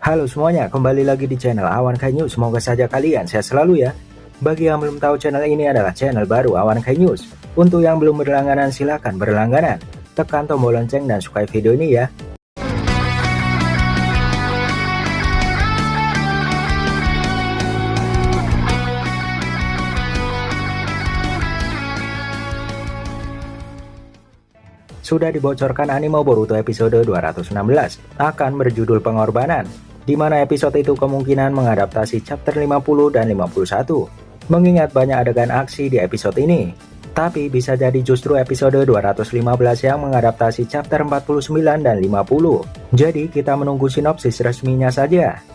Halo semuanya, kembali lagi di channel Awan Kai News. Semoga saja kalian sehat selalu ya. Bagi yang belum tahu, channel ini adalah channel baru Awan Kai News. Untuk yang belum berlangganan, silakan berlangganan. Tekan tombol lonceng dan sukai video ini ya. Sudah dibocorkan anime Boruto episode 216 akan berjudul Pengorbanan, di mana episode itu kemungkinan mengadaptasi chapter 50 dan 51, mengingat banyak adegan aksi di episode ini. Tapi bisa jadi justru episode 215 yang mengadaptasi chapter 49 dan 50. Jadi kita menunggu sinopsis resminya saja.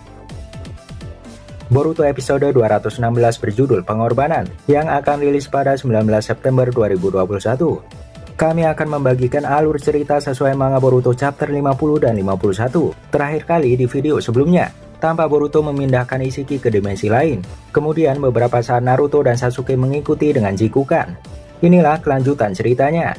Boruto episode 216 berjudul Pengorbanan yang akan rilis pada 19 September 2021. Kami akan membagikan alur cerita sesuai manga Boruto chapter 50 dan 51. Terakhir kali di video sebelumnya, tampak Boruto memindahkan Ishiki ke dimensi lain. Kemudian beberapa saat Naruto dan Sasuke mengikuti dengan Jikukan. Inilah kelanjutan ceritanya.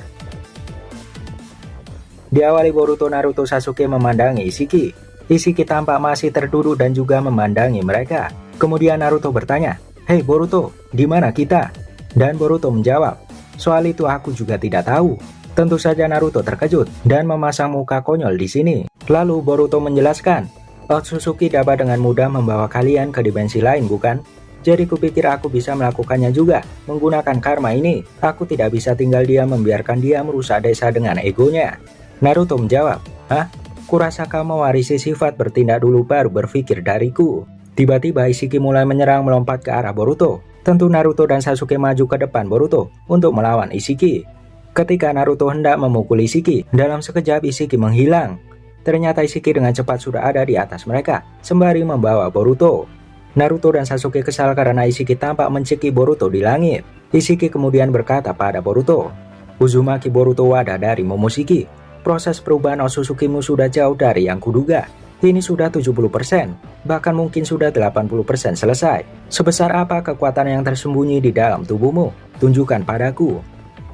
Diawali Boruto, Naruto, Sasuke memandangi Ishiki. Ishiki tampak masih terduduk dan juga memandangi mereka. Kemudian Naruto bertanya, "Hei Boruto, di mana kita?" Dan Boruto menjawab, "Soal itu aku juga tidak tahu." Tentu saja Naruto terkejut dan memasang muka konyol di sini. Lalu Boruto menjelaskan, "Otsutsuki dapat dengan mudah membawa kalian ke dimensi lain, bukan? Jadi kupikir aku bisa melakukannya juga. Menggunakan karma ini, aku tidak bisa tinggal diam membiarkan dia merusak desa dengan egonya." Naruto menjawab, "Hah? Kurasa kau mewarisi sifat bertindak dulu baru berpikir dariku." Tiba-tiba Ishiki mulai menyerang melompat ke arah Boruto. Tentu Naruto dan Sasuke maju ke depan Boruto untuk melawan Ishiki. Ketika Naruto hendak memukul Ishiki, dalam sekejap Ishiki menghilang. Ternyata Ishiki dengan cepat sudah ada di atas mereka, sembari membawa Boruto. Naruto dan Sasuke kesal karena Ishiki tampak mencekik Boruto di langit. Ishiki kemudian berkata pada Boruto, "Uzumaki Boruto Wada dari Momoshiki. Proses perubahan Otsutsukimu sudah jauh dari yang kuduga. Ini sudah 70%, bahkan mungkin sudah 80% selesai. Sebesar apa kekuatan yang tersembunyi di dalam tubuhmu? Tunjukkan padaku."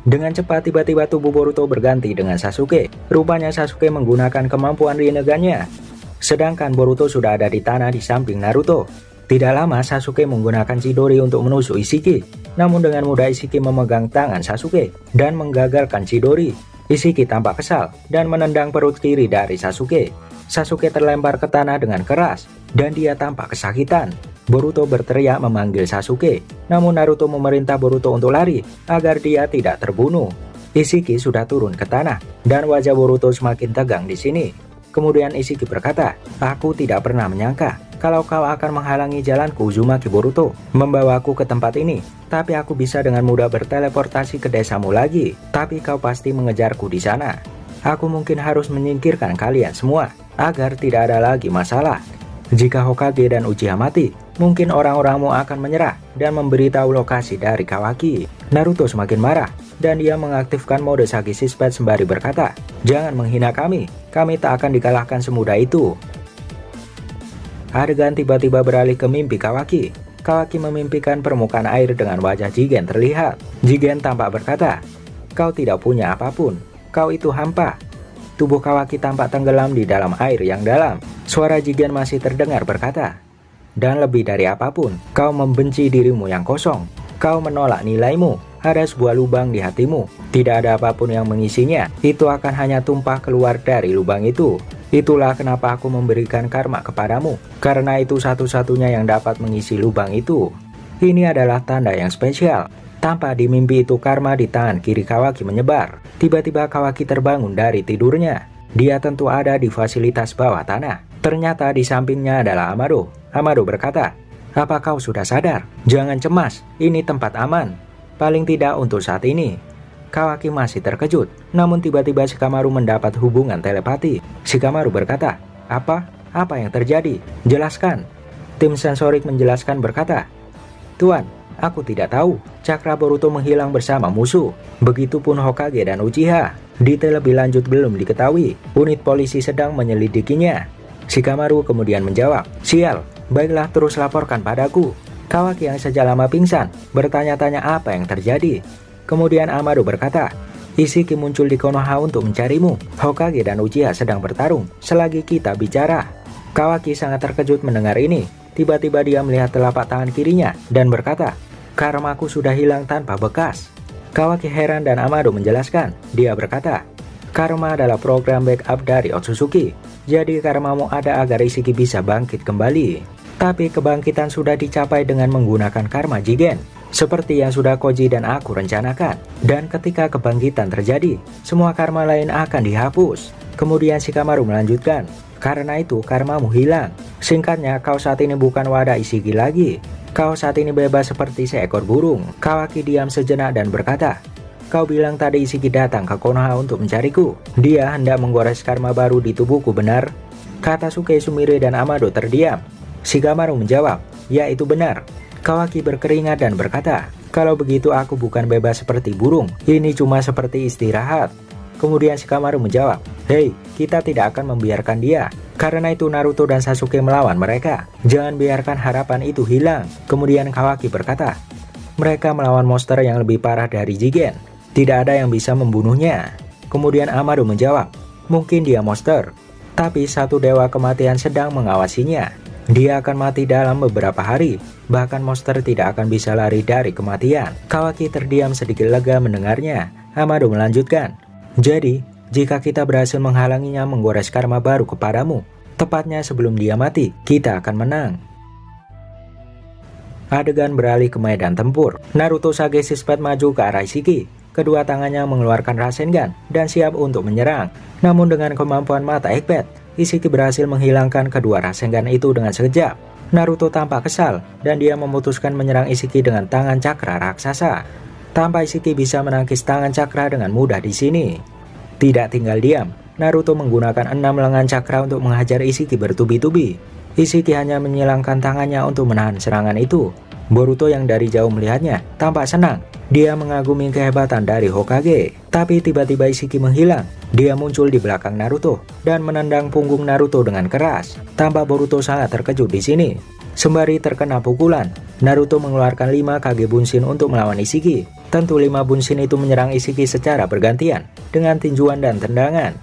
Dengan cepat tiba-tiba tubuh Boruto berganti dengan Sasuke. Rupanya Sasuke menggunakan kemampuan Rinnegan-nya. Sedangkan Boruto sudah ada di tanah di samping Naruto. Tidak lama Sasuke menggunakan Chidori untuk menusuk Ishiki. Namun dengan mudah Ishiki memegang tangan Sasuke dan menggagalkan Chidori. Ishiki tampak kesal dan menendang perut kiri dari Sasuke. Sasuke terlempar ke tanah dengan keras, dan dia tampak kesakitan. Boruto berteriak memanggil Sasuke, namun Naruto memerintah Boruto untuk lari, agar dia tidak terbunuh. Ishiki sudah turun ke tanah, dan wajah Boruto semakin tegang di sini. Kemudian Ishiki berkata, "Aku tidak pernah menyangka, kalau kau akan menghalangi jalanku Uzumaki Boruto, membawaku ke tempat ini. Tapi aku bisa dengan mudah berteleportasi ke desamu lagi, tapi kau pasti mengejarku di sana. Aku mungkin harus menyingkirkan kalian semua, agar tidak ada lagi masalah. Jika Hokage dan Uchiha mati, mungkin orang-orangmu akan menyerah dan memberitahu lokasi dari Kawaki." Naruto semakin marah, dan dia mengaktifkan mode Saki Sisped sembari berkata, "Jangan menghina kami tak akan dikalahkan semudah itu." Adegan tiba-tiba beralih ke mimpi Kawaki. Kawaki memimpikan permukaan air dengan wajah Jigen terlihat. Jigen tampak berkata, "Kau tidak punya apapun. Kau itu hampa." Tubuh Kawaki tampak tenggelam di dalam air yang dalam. Suara Jigen masih terdengar berkata, "Dan lebih dari apapun, kau membenci dirimu yang kosong. Kau menolak nilaimu. Ada sebuah lubang di hatimu. Tidak ada apapun yang mengisinya. Itu akan hanya tumpah keluar dari lubang itu. Itulah kenapa aku memberikan karma kepadamu. Karena itu satu-satunya yang dapat mengisi lubang itu." Ini adalah tanda yang spesial. Tampak di mimpi itu karma di tangan kiri Kawaki menyebar. Tiba-tiba Kawaki terbangun dari tidurnya. Dia tentu ada di fasilitas bawah tanah. Ternyata di sampingnya adalah Amado. Amado berkata, "Apa kau sudah sadar? Jangan cemas, ini tempat aman. Paling tidak untuk saat ini." Kawaki masih terkejut. Namun tiba-tiba Shikamaru mendapat hubungan telepati. Shikamaru berkata, Apa yang terjadi? Jelaskan." Tim sensorik menjelaskan berkata, "Tuan, aku tidak tahu. Cakra Boruto menghilang bersama musuh. Begitupun Hokage dan Uchiha. Detail lebih lanjut belum diketahui. Unit polisi sedang menyelidikinya." Shikamaru kemudian menjawab, "Sial, baiklah terus laporkan padaku." Kawaki yang sejak lama pingsan bertanya-tanya apa yang terjadi. Kemudian Amado berkata, "Ishiki muncul di Konoha untuk mencarimu. Hokage dan Uchiha sedang bertarung selagi kita bicara." Kawaki sangat terkejut mendengar ini. Tiba-tiba dia melihat telapak tangan kirinya dan berkata, "Karmaku sudah hilang tanpa bekas." Kawaki heran dan Amado menjelaskan. Dia berkata, "Karma adalah program backup dari Otsutsuki. Jadi karmamu ada agar Ishiki bisa bangkit kembali. Tapi kebangkitan sudah dicapai dengan menggunakan karma Jigen, seperti yang sudah Koji dan aku rencanakan. Dan ketika kebangkitan terjadi, semua karma lain akan dihapus." Kemudian Shikamaru melanjutkan, "Karena itu karmamu hilang. Singkatnya, kau saat ini bukan wadah Ishiki lagi. Kau saat ini bebas seperti seekor burung." Kawaki diam sejenak dan berkata, "Kau bilang tadi Ishiki datang ke Konoha untuk mencariku. Dia hendak menggores karma baru di tubuhku, benar?" Katasuke, Sumire, dan Amado terdiam. Shikamaru menjawab, "Ya, itu benar." Kawaki berkeringat dan berkata, "Kalau begitu aku bukan bebas seperti burung. Ini cuma seperti istirahat." Kemudian Shikamaru menjawab, "Hei, kita tidak akan membiarkan dia. Karena itu Naruto dan Sasuke melawan mereka. Jangan biarkan harapan itu hilang." Kemudian Kawaki berkata, "Mereka melawan monster yang lebih parah dari Jigen. Tidak ada yang bisa membunuhnya." Kemudian Amado menjawab, "Mungkin dia monster, tapi satu dewa kematian sedang mengawasinya. Dia akan mati dalam beberapa hari. Bahkan monster tidak akan bisa lari dari kematian." Kawaki terdiam sedikit lega mendengarnya. Amado melanjutkan, "Jadi, jika kita berhasil menghalanginya menggores karma baru kepadamu, tepatnya sebelum dia mati, kita akan menang." Adegan beralih ke medan tempur. Naruto Sage sispat maju ke arah Ishiki. Kedua tangannya mengeluarkan Rasengan dan siap untuk menyerang. Namun dengan kemampuan mata Ekpet, Ishiki berhasil menghilangkan kedua Rasengan itu dengan sekejap. Naruto tampak kesal dan dia memutuskan menyerang Ishiki dengan tangan cakra raksasa. Tanpa Ishiki bisa menangkis tangan cakra dengan mudah di sini. Tidak tinggal diam, Naruto menggunakan 6 lengan cakra untuk menghajar Ishiki bertubi-tubi. Ishiki hanya menyilangkan tangannya untuk menahan serangan itu. Boruto yang dari jauh melihatnya tampak senang. Dia mengagumi kehebatan dari Hokage. Tapi tiba-tiba Ishiki menghilang. Dia muncul di belakang Naruto dan menendang punggung Naruto dengan keras. Tampak Boruto sangat terkejut di sini. Sembari terkena pukulan, Naruto mengeluarkan 5 Kage Bunshin untuk melawan Ishiki. Tentu 5 Bunshin itu menyerang Ishiki secara bergantian dengan tinjuan dan tendangan.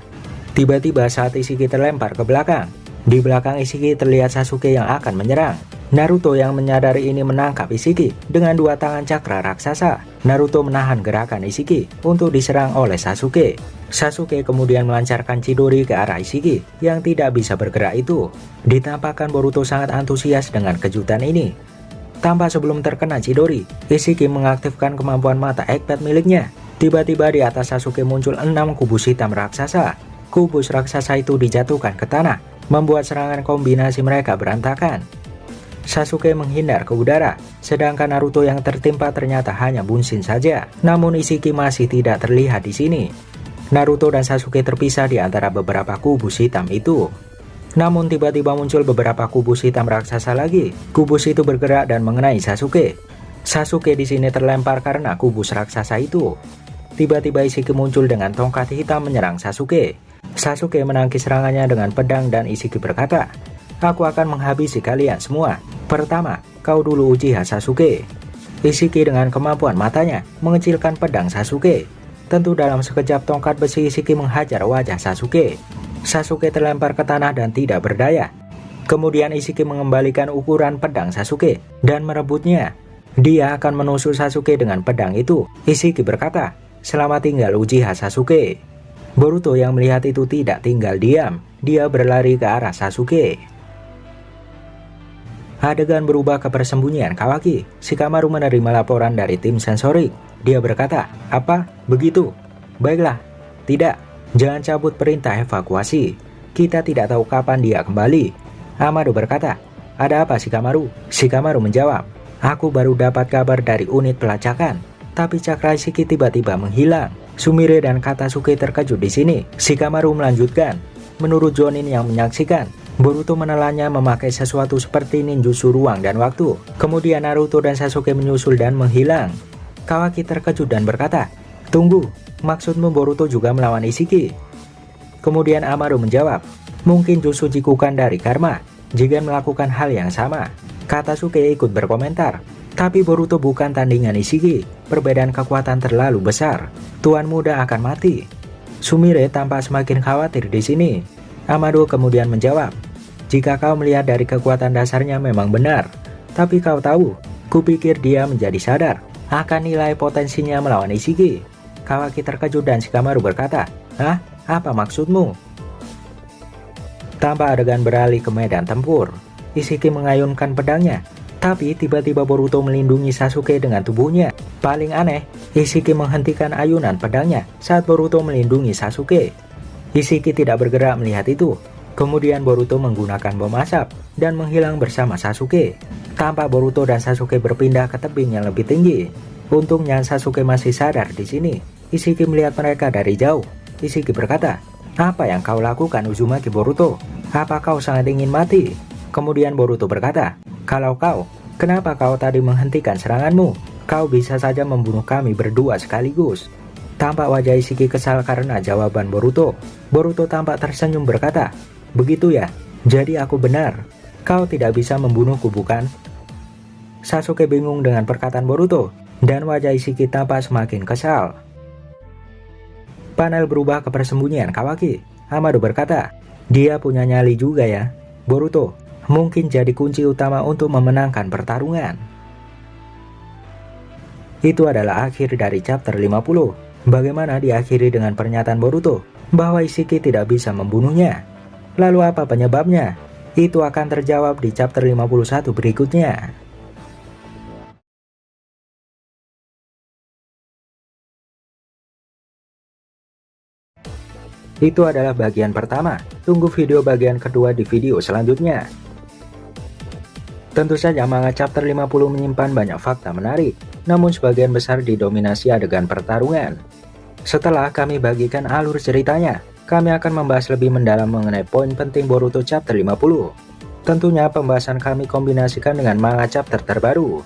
Tiba-tiba saat Ishiki terlempar ke belakang, di belakang Ishiki terlihat Sasuke yang akan menyerang. Naruto yang menyadari ini menangkap Ishiki dengan 2 tangan cakra raksasa. Naruto menahan gerakan Ishiki untuk diserang oleh Sasuke. Sasuke kemudian melancarkan Chidori ke arah Ishiki yang tidak bisa bergerak itu. Ditampakkan Boruto sangat antusias dengan kejutan ini. Tanpa sebelum terkena Chidori, Ishiki mengaktifkan kemampuan mata Ekpet miliknya. Tiba-tiba di atas Sasuke muncul 6 kubus hitam raksasa. Kubus raksasa itu dijatuhkan ke tanah, membuat serangan kombinasi mereka berantakan. Sasuke menghindar ke udara, sedangkan Naruto yang tertimpa ternyata hanya Bunshin saja. Namun Ishiki masih tidak terlihat di sini. Naruto dan Sasuke terpisah di antara beberapa kubus hitam itu. Namun tiba-tiba muncul beberapa kubus hitam raksasa lagi. Kubus itu bergerak dan mengenai Sasuke. Sasuke di sini terlempar karena kubus raksasa itu. Tiba-tiba Ishiki muncul dengan tongkat hitam menyerang Sasuke. Sasuke menangkis serangannya dengan pedang dan Ishiki berkata, "Aku akan menghabisi kalian semua. Pertama, kau dulu Uchiha Sasuke." Ishiki dengan kemampuan matanya mengecilkan pedang Sasuke. Tentu dalam sekejap tongkat besi Ishiki menghajar wajah Sasuke. Sasuke terlempar ke tanah dan tidak berdaya. Kemudian Ishiki mengembalikan ukuran pedang Sasuke dan merebutnya. Dia akan menusuk Sasuke dengan pedang itu. Ishiki berkata, "Selamat tinggal Uchiha Sasuke." Boruto yang melihat itu tidak tinggal diam. Dia berlari ke arah Sasuke. Adegan berubah ke persembunyian Kawaki. Shikamaru menerima laporan dari tim sensorik. Dia berkata, "Apa? Begitu? Baiklah. Tidak. Jangan cabut perintah evakuasi. Kita tidak tahu kapan dia kembali." Amado berkata, "Ada apa Shikamaru?" Shikamaru menjawab, "Aku baru dapat kabar dari unit pelacakan. Tapi cakra Ishiki tiba-tiba menghilang." Sumire dan Katasuke terkejut di sini. Shikamaru melanjutkan, "Menurut Jonin yang menyaksikan, Boruto menelannya memakai sesuatu seperti ninjutsu ruang dan waktu. Kemudian Naruto dan Sasuke menyusul dan menghilang." Kawaki terkejut dan berkata, "Tunggu, maksudmu Boruto juga melawan Ishiki?" Kemudian Amado menjawab, "Mungkin jutsu Jikukan dari Karma jika melakukan hal yang sama." Katasuke ikut berkomentar, "Tapi Boruto bukan tandingan Ishiki. Perbedaan kekuatan terlalu besar. Tuan muda akan mati." Sumire tampak semakin khawatir di sini. Amado kemudian menjawab, jika kau melihat dari kekuatan dasarnya memang benar. Tapi kau tahu, kupikir dia menjadi sadar akan nilai potensinya melawan Ishiki. Kawaki terkejut dan Shikamaru berkata, "Hah? Apa maksudmu?" Tanpa adegan beralih ke medan tempur, Ishiki mengayunkan pedangnya. Tapi tiba-tiba Boruto melindungi Sasuke dengan tubuhnya. Paling aneh, Ishiki menghentikan ayunan pedangnya saat Boruto melindungi Sasuke. Ishiki tidak bergerak melihat itu. Kemudian Boruto menggunakan bom asap dan menghilang bersama Sasuke. Tampak Boruto dan Sasuke berpindah ke tebing yang lebih tinggi. Untungnya Sasuke masih sadar di sini. Ishiki melihat mereka dari jauh. Ishiki berkata, "Apa yang kau lakukan, Uzumaki Boruto? Apa kau sangat ingin mati?" Kemudian Boruto berkata, "Kalau kau, kenapa kau tadi menghentikan seranganmu? Kau bisa saja membunuh kami berdua sekaligus." Tampak wajah Ishiki kesal karena jawaban Boruto. Boruto tampak tersenyum berkata, "Begitu ya, jadi aku benar. Kau tidak bisa membunuhku, bukan?" Sasuke bingung dengan perkataan Boruto, dan wajah Ishiki tampak semakin kesal. Panel berubah ke persembunyian Kawaki. Amado berkata, "Dia punya nyali juga ya. Boruto, mungkin jadi kunci utama untuk memenangkan pertarungan." Itu adalah akhir dari chapter 50. Bagaimana diakhiri dengan pernyataan Boruto bahwa Ishiki tidak bisa membunuhnya. Lalu apa penyebabnya? Itu akan terjawab di chapter 51 berikutnya. Itu adalah bagian pertama. Tunggu video bagian kedua di video selanjutnya. Tentu saja manga chapter 50 menyimpan banyak fakta menarik, namun sebagian besar didominasi adegan pertarungan. Setelah kami bagikan alur ceritanya, kami akan membahas lebih mendalam mengenai poin penting Boruto chapter 50. Tentunya pembahasan kami kombinasikan dengan manga chapter terbaru.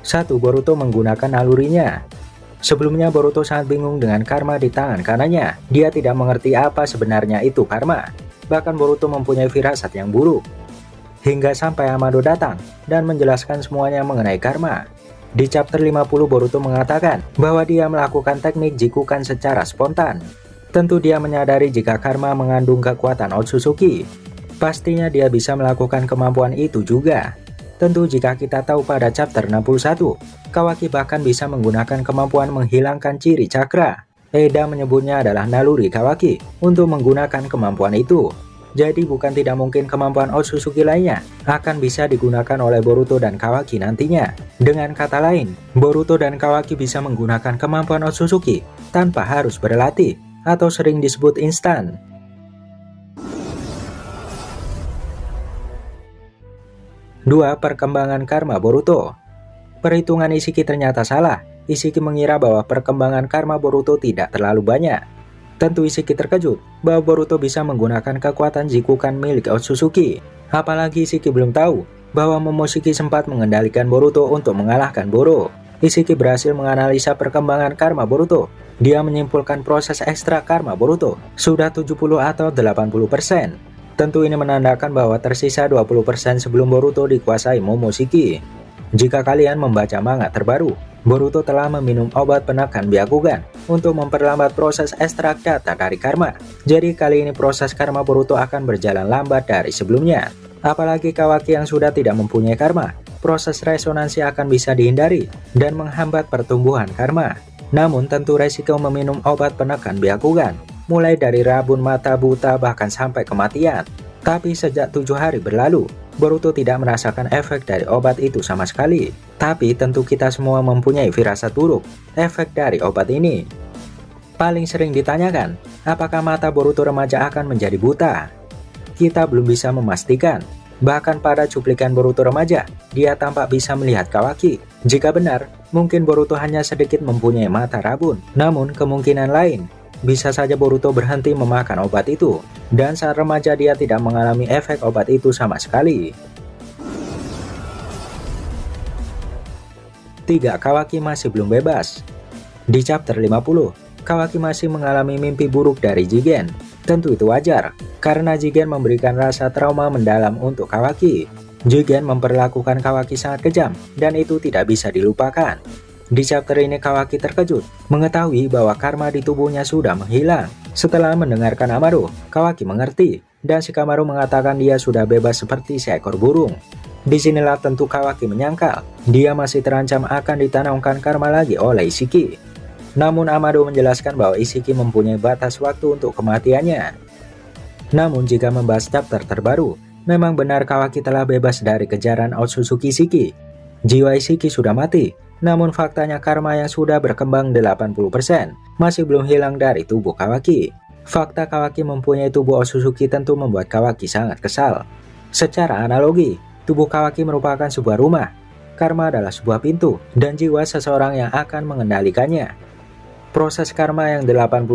1. Boruto menggunakan nalurinya. Sebelumnya Boruto sangat bingung dengan karma di tangan kanannya. Dia tidak mengerti apa sebenarnya itu karma. Bahkan Boruto mempunyai firasat yang buruk. Hingga sampai Amado datang dan menjelaskan semuanya mengenai karma. Di chapter 50 Boruto mengatakan bahwa dia melakukan teknik jikukan secara spontan. Tentu dia menyadari jika karma mengandung kekuatan Otsutsuki. Pastinya dia bisa melakukan kemampuan itu juga. Tentu jika kita tahu pada chapter 61, Kawaki bahkan bisa menggunakan kemampuan menghilangkan ciri cakra. Eda menyebutnya adalah naluri Kawaki untuk menggunakan kemampuan itu. Jadi bukan tidak mungkin kemampuan Otsutsuki lainnya akan bisa digunakan oleh Boruto dan Kawaki nantinya. Dengan kata lain, Boruto dan Kawaki bisa menggunakan kemampuan Otsutsuki tanpa harus berlatih atau sering disebut instan. 2. Perkembangan karma Boruto. Perhitungan Ishiki ternyata salah. Ishiki mengira bahwa perkembangan karma Boruto tidak terlalu banyak. Tentu Ishiki terkejut bahwa Boruto bisa menggunakan kekuatan jikukan milik Otsutsuki. Apalagi Ishiki belum tahu bahwa Momoshiki sempat mengendalikan Boruto untuk mengalahkan Boro. Ishiki berhasil menganalisa perkembangan karma Boruto. Dia menyimpulkan proses ekstra karma Boruto sudah 70 atau 80%. Tentu ini menandakan bahwa tersisa 20% sebelum Boruto dikuasai Momoshiki. Jika kalian membaca manga terbaru, Boruto telah meminum obat penekan Byakugan untuk memperlambat proses ekstrak data dari karma. Jadi kali ini proses karma Boruto akan berjalan lambat dari sebelumnya. Apalagi Kawaki yang sudah tidak mempunyai karma, proses resonansi akan bisa dihindari dan menghambat pertumbuhan karma. Namun tentu resiko meminum obat penekan Byakugan mulai dari rabun mata buta bahkan sampai kematian. Tapi sejak 7 hari berlalu, Boruto tidak merasakan efek dari obat itu sama sekali. Tapi tentu kita semua mempunyai firasat buruk efek dari obat ini. Paling sering ditanyakan, apakah mata Boruto remaja akan menjadi buta? Kita belum bisa memastikan. Bahkan pada cuplikan Boruto remaja, dia tampak bisa melihat Kawaki. Jika benar, mungkin Boruto hanya sedikit mempunyai mata rabun. Namun kemungkinan lain, bisa saja Boruto berhenti memakan obat itu, dan saat remaja dia tidak mengalami efek obat itu sama sekali. 3. Kawaki masih belum bebas. Di chapter 50, Kawaki masih mengalami mimpi buruk dari Jigen. Tentu itu wajar, karena Jigen memberikan rasa trauma mendalam untuk Kawaki. Jigen memperlakukan Kawaki sangat kejam, dan itu tidak bisa dilupakan. Di chapter ini Kawaki terkejut mengetahui bahwa karma di tubuhnya sudah menghilang. Setelah mendengarkan Amado, Kawaki mengerti dan Shikamaru mengatakan dia sudah bebas seperti seekor burung. Disinilah tentu Kawaki menyangkal dia masih terancam akan ditanamkan karma lagi oleh Isshiki. Namun Amado menjelaskan bahwa Isshiki mempunyai batas waktu untuk kematiannya. Namun jika membahas chapter terbaru, memang benar Kawaki telah bebas dari kejaran Otsutsuki Ishiki. Jiwa Isshiki sudah mati, namun faktanya karma yang sudah berkembang 80% masih belum hilang dari tubuh Kawaki. Fakta Kawaki mempunyai tubuh Otsutsuki tentu membuat Kawaki sangat kesal. Secara analogi, tubuh Kawaki merupakan sebuah rumah. Karma adalah sebuah pintu dan jiwa seseorang yang akan mengendalikannya. Proses karma yang 80%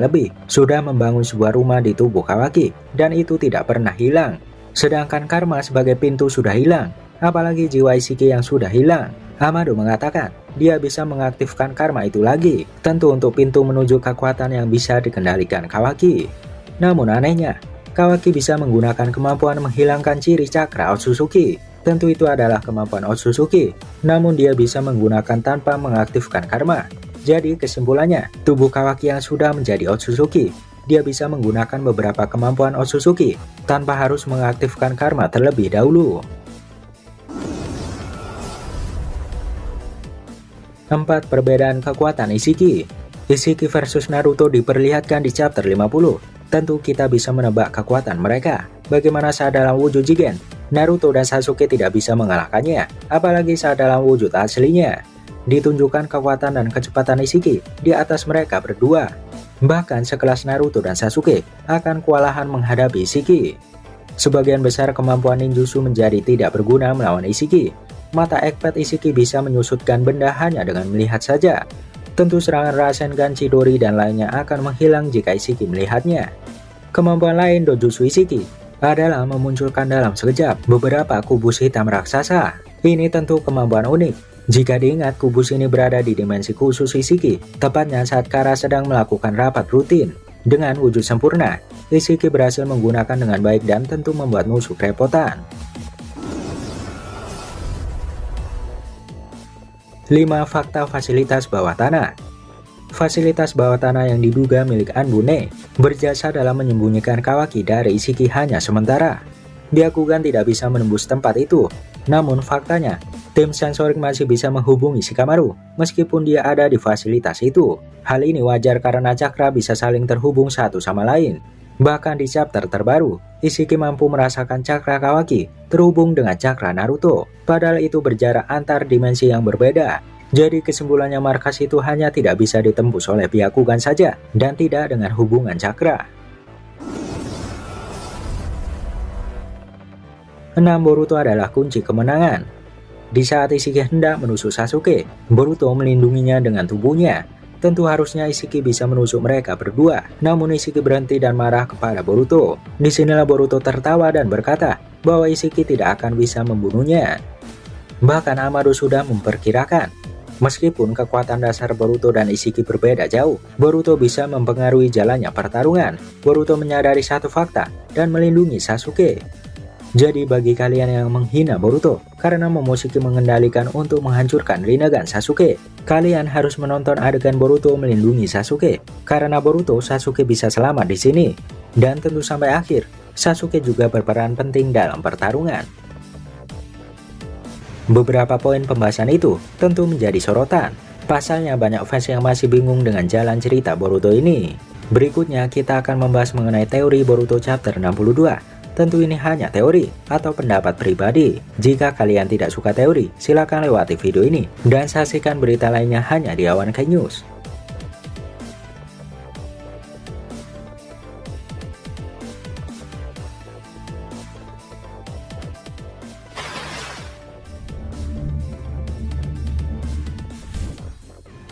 lebih sudah membangun sebuah rumah di tubuh Kawaki dan itu tidak pernah hilang. Sedangkan karma sebagai pintu sudah hilang, apalagi jiwa Isshiki yang sudah hilang. Amado mengatakan dia bisa mengaktifkan karma itu lagi, tentu untuk pintu menuju kekuatan yang bisa dikendalikan Kawaki. Namun anehnya, Kawaki bisa menggunakan kemampuan menghilangkan ciri cakra Otsutsuki. Tentu itu adalah kemampuan Otsutsuki, namun dia bisa menggunakan tanpa mengaktifkan karma. Jadi kesimpulannya, tubuh Kawaki yang sudah menjadi Otsutsuki, dia bisa menggunakan beberapa kemampuan Otsutsuki tanpa harus mengaktifkan karma terlebih dahulu. 4. Perbedaan kekuatan Isshiki. Isshiki versus Naruto diperlihatkan di chapter 50. Tentu kita bisa menebak kekuatan mereka. Bagaimana saat dalam wujud Jigen, Naruto dan Sasuke tidak bisa mengalahkannya, apalagi saat dalam wujud aslinya. Ditunjukkan kekuatan dan kecepatan Isshiki di atas mereka berdua. Bahkan sekelas Naruto dan Sasuke akan kewalahan menghadapi Isshiki. Sebagian besar kemampuan ninjutsu menjadi tidak berguna melawan Isshiki. Mata ekpat Isshiki bisa menyusutkan benda hanya dengan melihat saja. Tentu serangan Rasengan, Chidori dan lainnya akan menghilang jika Isshiki melihatnya. Kemampuan lain Dojutsu Isshiki adalah memunculkan dalam sekejap beberapa kubus hitam raksasa. Ini tentu kemampuan unik. Jika diingat, kubus ini berada di dimensi khusus Isshiki, tepatnya saat Kara sedang melakukan rapat rutin. Dengan wujud sempurna, Isshiki berhasil menggunakan dengan baik dan tentu membuat musuh kerepotan. 5. Fakta fasilitas bawah tanah. Fasilitas bawah tanah yang diduga milik Anbune berjasa dalam menyembunyikan Kawaki dari Isshiki hanya sementara. Byakugan tidak bisa menembus tempat itu, namun faktanya, tim sensorik masih bisa menghubungi Shikamaru meskipun dia ada di fasilitas itu. Hal ini wajar karena cakra bisa saling terhubung satu sama lain. Bahkan di chapter terbaru, Isshiki mampu merasakan cakra Kawaki terhubung dengan cakra Naruto, padahal itu berjarak antar dimensi yang berbeda. Jadi kesimpulannya markas itu hanya tidak bisa ditembus oleh Byakugan saja dan tidak dengan hubungan cakra. 6. Boruto adalah kunci kemenangan. Di saat Isshiki hendak menusuk Sasuke, Boruto melindunginya dengan tubuhnya. Tentu harusnya Isshiki bisa menusuk mereka berdua, namun Isshiki berhenti dan marah kepada Boruto. Disinilah Boruto tertawa dan berkata bahwa Isshiki tidak akan bisa membunuhnya. Bahkan Amado sudah memperkirakan, meskipun kekuatan dasar Boruto dan Isshiki berbeda jauh, Boruto bisa mempengaruhi jalannya pertarungan. Boruto menyadari satu fakta dan melindungi Sasuke. Jadi bagi kalian yang menghina Boruto karena Momoshiki mengendalikan untuk menghancurkan Rinnegan Sasuke, kalian harus menonton adegan Boruto melindungi Sasuke. Karena Boruto, Sasuke bisa selamat di sini. Dan tentu sampai akhir, Sasuke juga berperan penting dalam pertarungan. Beberapa poin pembahasan itu tentu menjadi sorotan. Pasalnya banyak fans yang masih bingung dengan jalan cerita Boruto ini. Berikutnya kita akan membahas mengenai teori Boruto chapter 62. Tentu ini hanya teori atau pendapat pribadi. Jika kalian tidak suka teori, silakan lewati video ini dan saksikan berita lainnya hanya di Awan Kai News.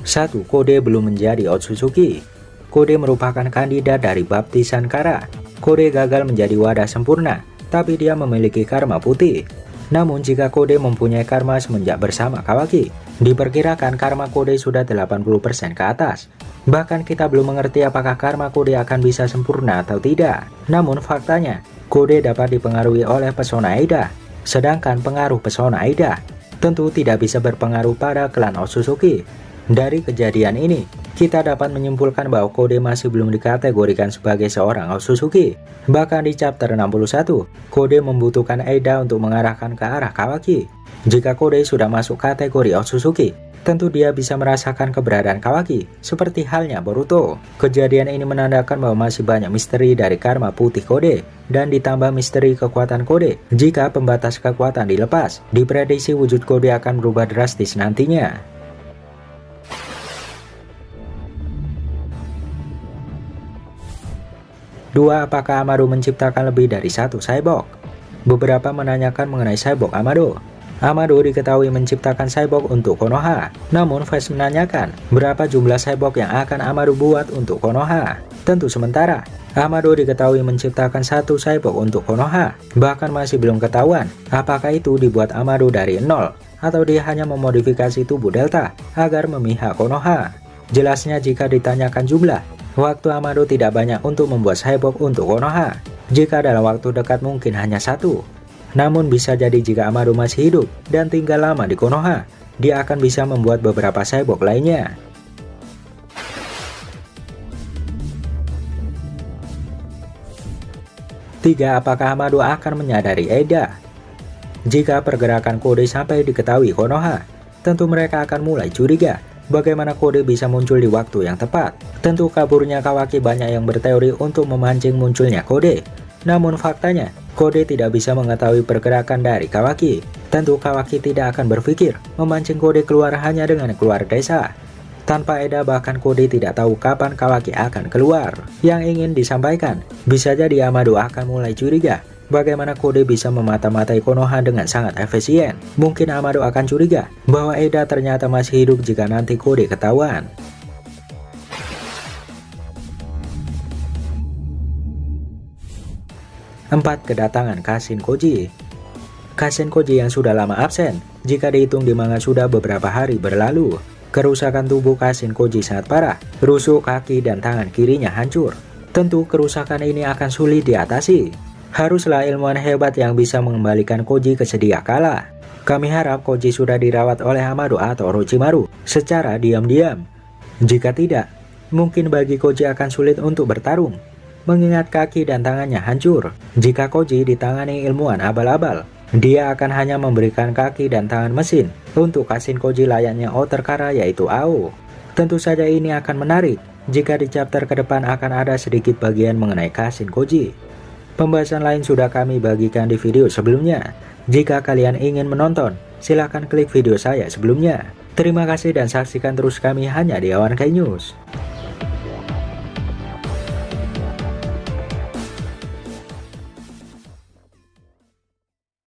Satu, Kode belum menjadi Otsutsuki. Kode merupakan kandidat dari baptisan Kara. Kode gagal menjadi wadah sempurna, tapi dia memiliki karma putih. Namun jika Kode mempunyai karma semenjak bersama Kawaki, diperkirakan karma Kode sudah 80% ke atas. Bahkan kita belum mengerti apakah karma Kode akan bisa sempurna atau tidak. Namun faktanya, Kode dapat dipengaruhi oleh pesona Aida, sedangkan pengaruh pesona Aida tentu tidak bisa berpengaruh pada klan Otsutsuki. Dari kejadian ini, kita dapat menyimpulkan bahwa Kode masih belum dikategorikan sebagai seorang Otsutsuki. Bahkan di chapter 61, Kode membutuhkan Eda untuk mengarahkan ke arah Kawaki. Jika Kode sudah masuk kategori Otsutsuki, tentu dia bisa merasakan keberadaan Kawaki, seperti halnya Boruto. Kejadian ini menandakan bahwa masih banyak misteri dari karma putih Kode, dan ditambah misteri kekuatan Kode. Jika pembatas kekuatan dilepas, diprediksi wujud Kode akan berubah drastis nantinya. 2. Apakah Amado menciptakan lebih dari satu cyborg? Beberapa menanyakan mengenai cyborg Amado. Amado diketahui menciptakan cyborg untuk Konoha. Namun Vice menanyakan berapa jumlah cyborg yang akan Amado buat untuk Konoha. Tentu sementara, Amado diketahui menciptakan satu cyborg untuk Konoha. Bahkan masih belum ketahuan apakah itu dibuat Amado dari nol, atau dia hanya memodifikasi tubuh Delta agar memihak Konoha. Jelasnya jika ditanyakan jumlah, waktu Amado tidak banyak untuk membuat cyborg untuk Konoha. Jika dalam waktu dekat mungkin hanya satu. Namun bisa jadi jika Amado masih hidup dan tinggal lama di Konoha, dia akan bisa membuat beberapa cyborg lainnya. 3. Apakah Amado akan menyadari Eda? Jika pergerakan Kode sampai diketahui Konoha, tentu mereka akan mulai curiga. Bagaimana Kode bisa muncul di waktu yang tepat? Tentu kaburnya Kawaki banyak yang berteori untuk memancing munculnya Kode. Namun faktanya, Kode tidak bisa mengetahui pergerakan dari Kawaki. Tentu Kawaki tidak akan berpikir memancing Kode keluar hanya dengan keluar desa. Tanpa Eda bahkan Kode tidak tahu kapan Kawaki akan keluar. Yang ingin disampaikan, bisa jadi Amado akan mulai curiga. Bagaimana Kode bisa memata-matai Konoha dengan sangat efisien? Mungkin Amado akan curiga bahwa Eda ternyata masih hidup jika nanti Kode ketahuan. 4. Kedatangan Kashin Koji. Kashin Koji yang sudah lama absen, jika dihitung di manga sudah beberapa hari berlalu. Kerusakan tubuh Kashin Koji sangat parah, rusuk kaki dan tangan kirinya hancur. Tentu kerusakan ini akan sulit diatasi. Haruslah ilmuwan hebat yang bisa mengembalikan Koji ke sedia kala. Kami harap Koji sudah dirawat oleh Amado atau Orochimaru secara diam-diam. Jika tidak, mungkin bagi Koji akan sulit untuk bertarung, mengingat kaki dan tangannya hancur. Jika Koji ditangani ilmuwan abal-abal, dia akan hanya memberikan kaki dan tangan mesin untuk Kashin Koji layaknya outer kara yaitu AO. Tentu saja ini akan menarik jika di chapter ke depan akan ada sedikit bagian mengenai Kashin Koji. Pembahasan lain sudah kami bagikan di video sebelumnya. Jika kalian ingin menonton, silahkan klik video saya sebelumnya. Terima kasih dan saksikan terus kami hanya di Awan Kai News.